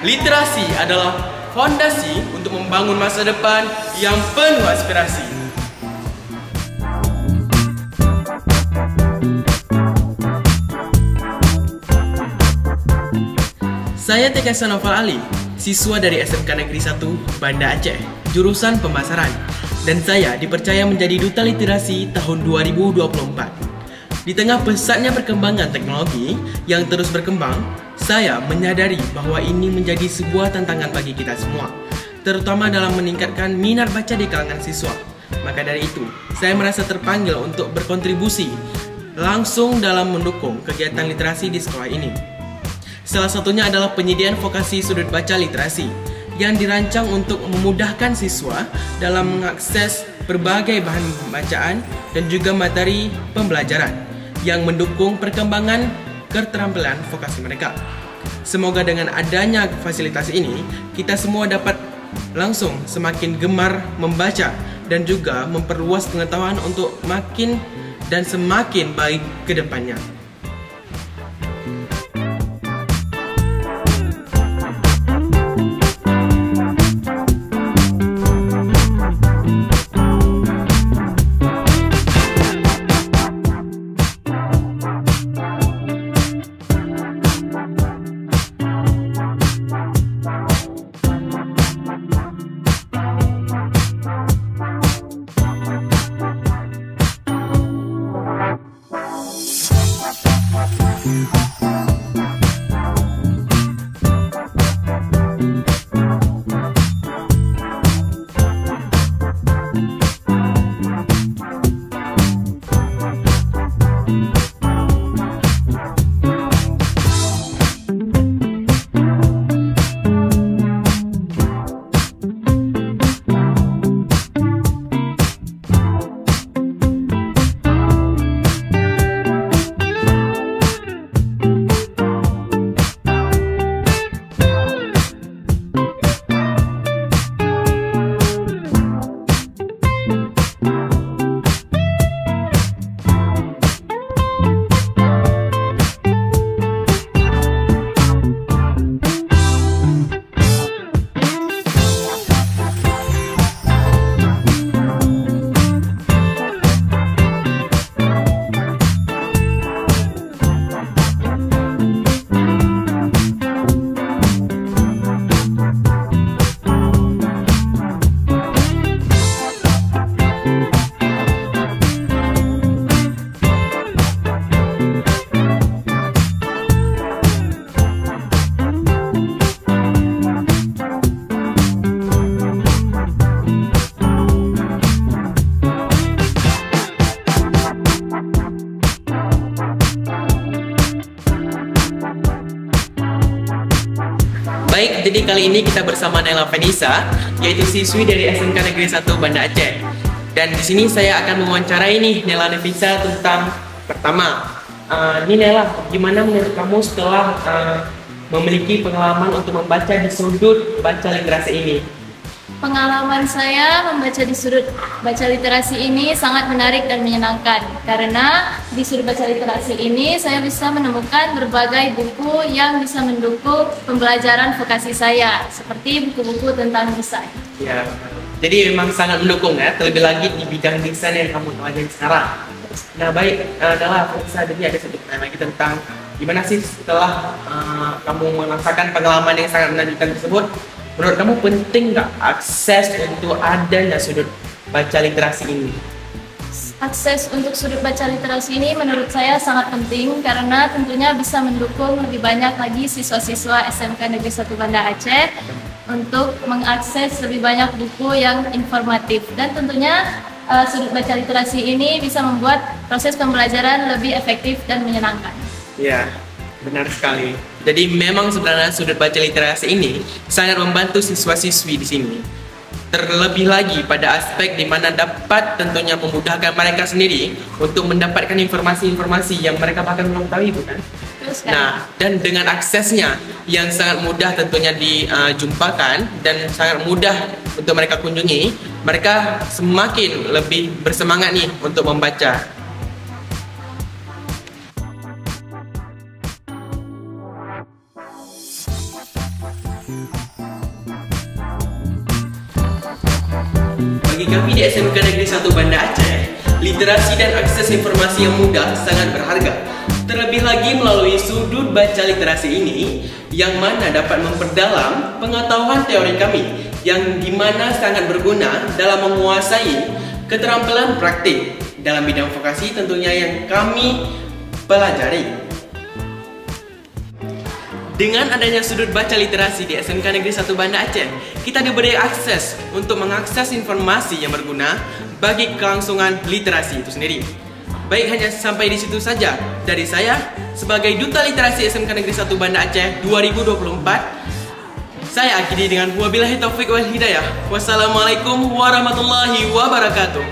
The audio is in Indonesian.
Literasi adalah fondasi untuk membangun masa depan yang penuh aspirasi. Saya Tekasa Noval Ali, siswa dari SMK Negeri 1 Banda Aceh, jurusan pemasaran, dan saya dipercaya menjadi Duta Literasi tahun 2024. Di tengah pesatnya perkembangan teknologi yang terus berkembang, saya menyadari bahwa ini menjadi sebuah tantangan bagi kita semua, terutama dalam meningkatkan minat baca di kalangan siswa. Maka dari itu, saya merasa terpanggil untuk berkontribusi langsung dalam mendukung kegiatan literasi di sekolah ini. Salah satunya adalah penyediaan vokasi sudut baca literasi yang dirancang untuk memudahkan siswa dalam mengakses berbagai bahan bacaan dan juga materi pembelajaran yang mendukung perkembangan keterampilan vokasi mereka. Semoga dengan adanya fasilitas ini, kita semua dapat langsung semakin gemar membaca dan juga memperluas pengetahuan untuk makin dan semakin baik ke depannya. Baik, jadi kali ini kita bersama Nela Vanessa, yaitu siswi dari SMK Negeri 1 Banda Aceh. Dan di sini saya akan mewawancarai nih Nela Vanessa tentang pertama, ini Nela, gimana menurut kamu setelah memiliki pengalaman untuk membaca di sudut baca literasi ini? Pengalaman saya membaca di sudut baca literasi ini sangat menarik dan menyenangkan, karena di sudut baca literasi ini saya bisa menemukan berbagai buku yang bisa mendukung pembelajaran vokasi saya, seperti buku-buku tentang desain. Ya, jadi memang sangat mendukung ya, terlebih lagi di bidang desain yang kamu pelajari sekarang. Nah baik, adalah jadi ada satu pertanyaan lagi tentang gimana sih setelah kamu merasakan pengalaman yang sangat menakjubkan tersebut. Menurut kamu penting nggak akses untuk adanya sudut baca literasi ini? Akses untuk sudut baca literasi ini menurut saya sangat penting, karena tentunya bisa mendukung lebih banyak lagi siswa-siswa SMK Negeri 1 Banda Aceh untuk mengakses lebih banyak buku yang informatif, dan tentunya sudut baca literasi ini bisa membuat proses pembelajaran lebih efektif dan menyenangkan. Ya, benar sekali. Jadi memang sebenarnya sudut baca literasi ini sangat membantu siswa-siswi di sini. Terlebih lagi pada aspek di mana dapat tentunya memudahkan mereka sendiri untuk mendapatkan informasi-informasi yang mereka bahkan belum tahu, bukan? Betul sekali. Nah, dan dengan aksesnya yang sangat mudah tentunya dijumpakan dan sangat mudah untuk mereka kunjungi, mereka semakin lebih bersemangat nih untuk membaca. Bagi kami di SMK Negeri 1 Banda Aceh, literasi dan akses informasi yang mudah sangat berharga. Terlebih lagi melalui sudut baca literasi ini, yang mana dapat memperdalam pengetahuan teori kami, yang dimana sangat berguna dalam menguasai keterampilan praktik dalam bidang vokasi tentunya yang kami pelajari. Dengan adanya sudut baca literasi di SMK Negeri 1 Banda Aceh, kita diberi akses untuk mengakses informasi yang berguna bagi kelangsungan literasi itu sendiri. Baik, hanya sampai di situ saja dari saya sebagai Duta Literasi SMK Negeri 1 Banda Aceh 2024. Saya akhiri dengan wabillahi taufiq wal hidayah. Wassalamualaikum warahmatullahi wabarakatuh.